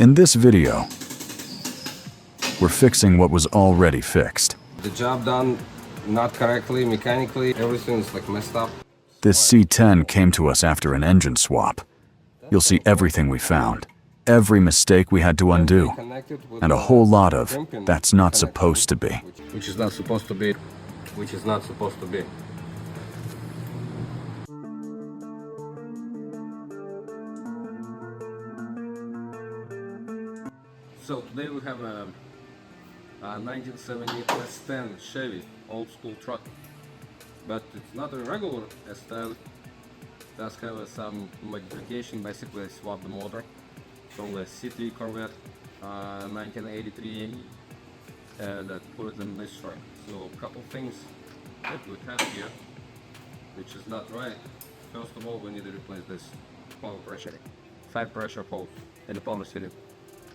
In this video, we're fixing what was already fixed. The job done not correctly, mechanically, everything's like messed up. This C10 came to us after an engine swap. You'll see everything we found, every mistake we had to undo, and a whole lot of that's not supposed to be. Which is not supposed to be. Which is not supposed to be. So today we have a 1970 S10 Chevy old school truck, but it's not a regular S10. It does have some modification. Basically, I swapped the motor from the C3 Corvette 1983 and put it in this truck. So a couple things that we have here, which is not right. First of all, we need to replace this power pressure, 5 pressure hose in the power city,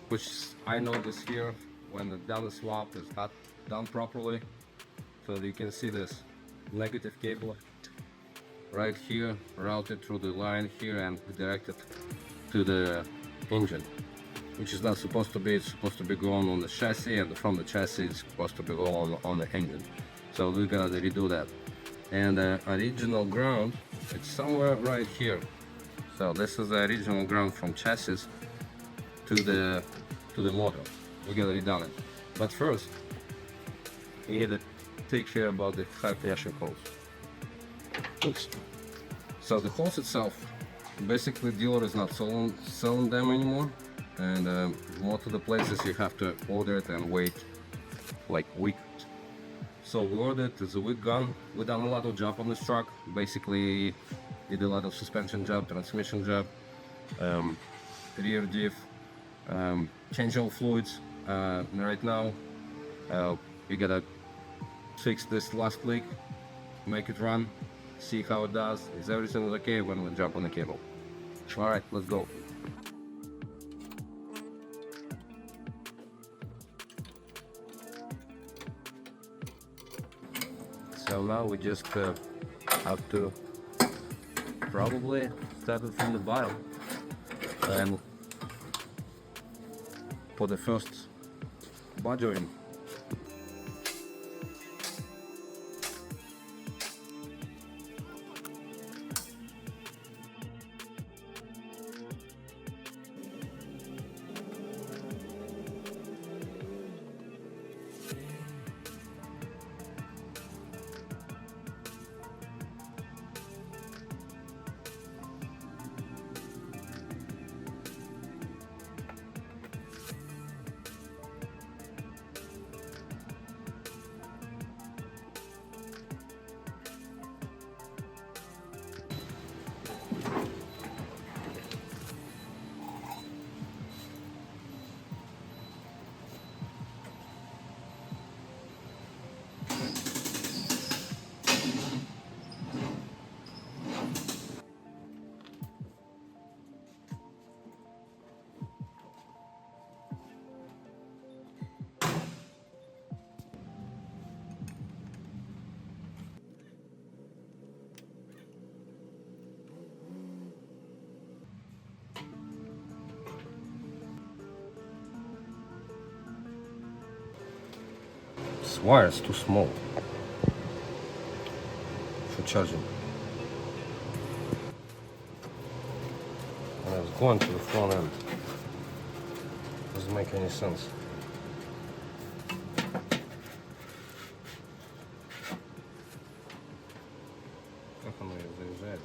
which I noticed here when the down swap is not done properly. So you can see this negative cable right here routed through the line here and directed to the engine, which is not supposed to be. It's supposed to be going on the chassis, and from the chassis it's supposed to be going on the engine. So we gotta redo that. And the original ground, it's somewhere right here. So this is the original ground from chassis to the motor. We gotta redone it. But first, we need to take care about the high pressure hose. Oops. So the hose itself, basically dealer is not selling them anymore, and most of the places you have to order it and wait like weeks. So we ordered it, it's a week gone. We done a lot of job on this truck. Basically did a lot of suspension job, transmission job, rear diff, change all fluids. Right now we gotta fix this last click, make it run, see how it does. Is everything okay when we jump on the cable? Alright, let's go. So now we just have to probably start it from the bottom and put the first bodger in. This wire is too small for charging. And it's going to the front end. Doesn't make any sense. Как оно ее заезжает?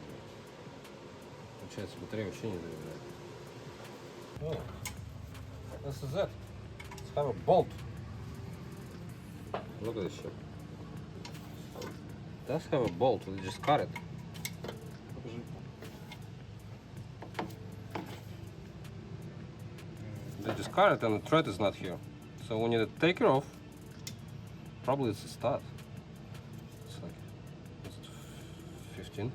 Получается, батарея вообще не заезжает. Oh, this is it. Let's have a bolt. Look at this shit. It does have a bolt, we just cut it. They just cut it and the thread is not here. So we need to take it off. Probably it's a stud. It's like it's 15.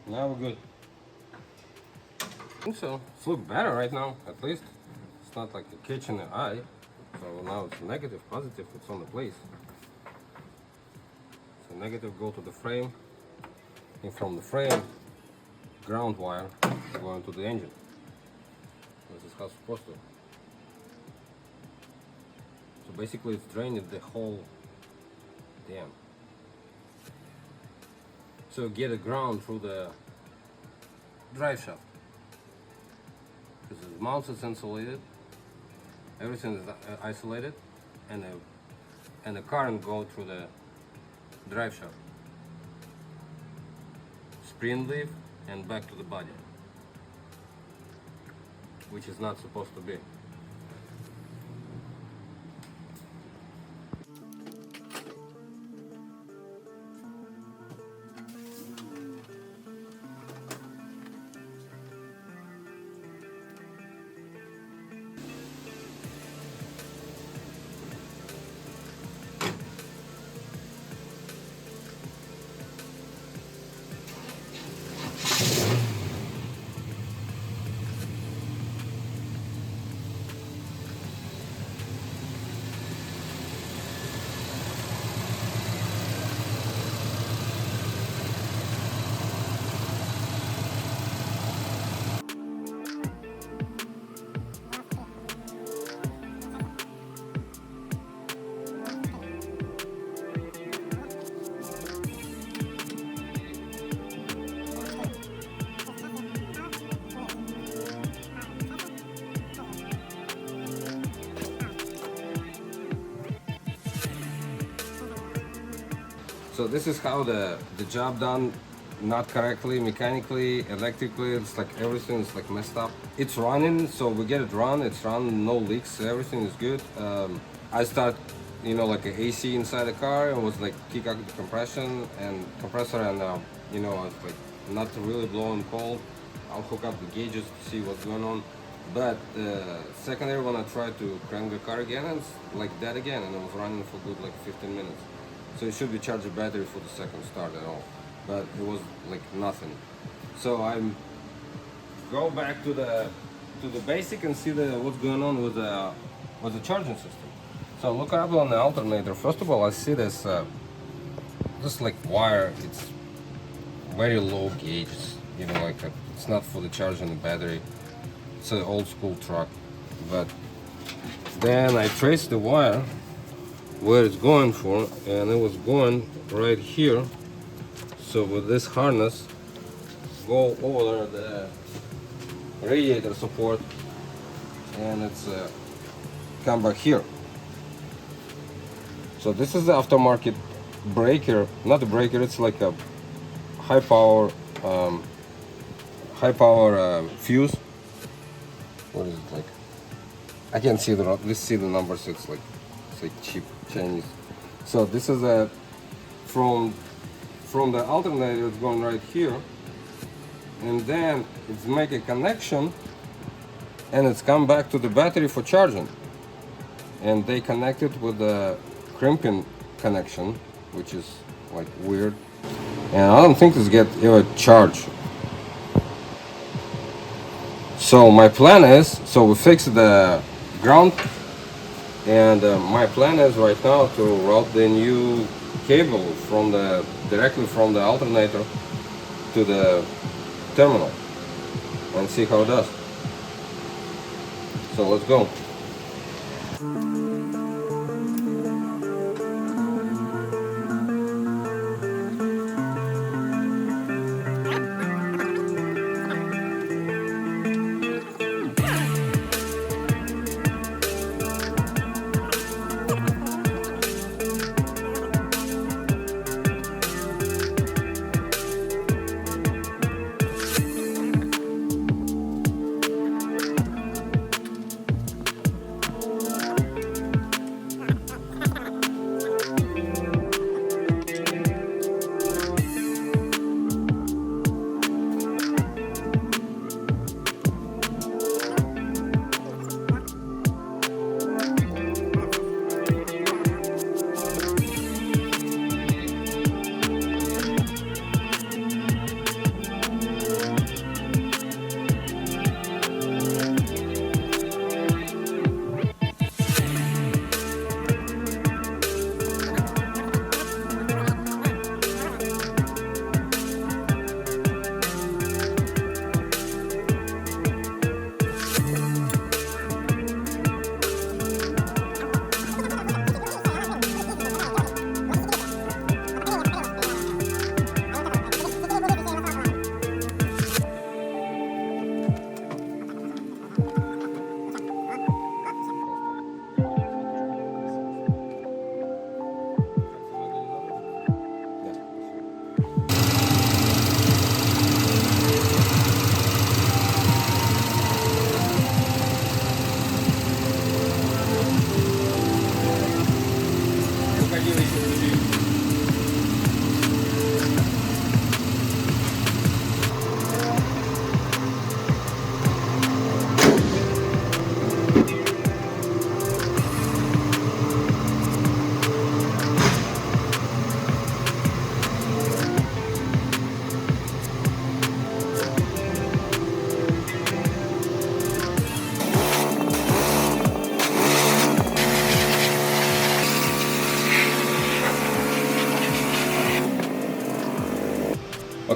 Now we're good. I think so. It's look better right now, at least. It's not like a catch in the eye. So now it's negative, positive, it's on the place. So negative go to the frame, and from the frame, ground wire going to the engine. This is how it's supposed to. So basically it's draining the whole dam. So get a ground through the drive shaft. Because the mount is insulated, everything is isolated, and the current go through the drive shaft. Spring leaf and back to the body, which is not supposed to be. So this is how the job done, not correctly, mechanically, electrically, it's like everything is like messed up. It's running, so we get it run, it's run, no leaks, everything is good. I start, you know, like an AC inside the car and was like kick out the compressor and you know, it's like not really blowing cold. I'll hook up the gauges to see what's going on. But secondary when I tried to crank the car again, it's like that again, and it was running for good like 15 minutes. So it should be charged a battery for the second start at all, but it was like nothing. So I'm go back to the basic and see what's going on with the charging system. So look up on the alternator. First of all, I see this just like wire. It's very low gauge. You know, like it's not for the charging the battery. It's an old school truck, but then I traced the wire where it's going for, and it was going right here. So with this harness, go over the radiator support, and it's come back here. So this is the aftermarket breaker, not a breaker. It's like a high power fuse. What is it like? I can't see let's see the numbers. It's like cheap Chinese. So this is from the alternator, it's going right here, and then it's make a connection, and it's come back to the battery for charging, and they connect it with the crimping connection, which is like weird, and I don't think this get a charge. So my plan is, so we fix the ground. And my plan is right now to route the new cable directly from the alternator to the terminal and see how it does. So let's go.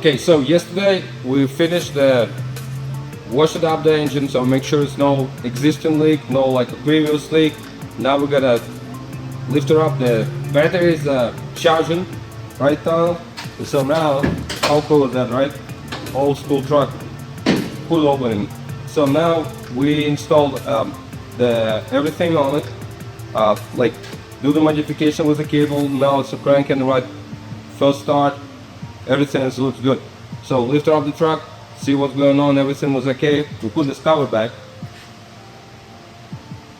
Okay, so yesterday we finished the washed up the engine, so make sure it's no existing leak, no like a previous leak. Now we're gonna lift her up. The battery is charging right now. So now, how cool is that, right? Old school truck, full opening. So now we installed everything on it, like do the modification with the cable. Now it's a cranking right. First start, everything looks good. So lift up the truck, see what's going on. Everything was okay. We put this cover back.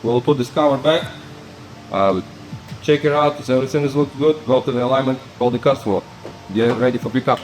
We'll put this cover back. Check it out. If everything looks good, go to the alignment, call the customer. Get ready for pickup.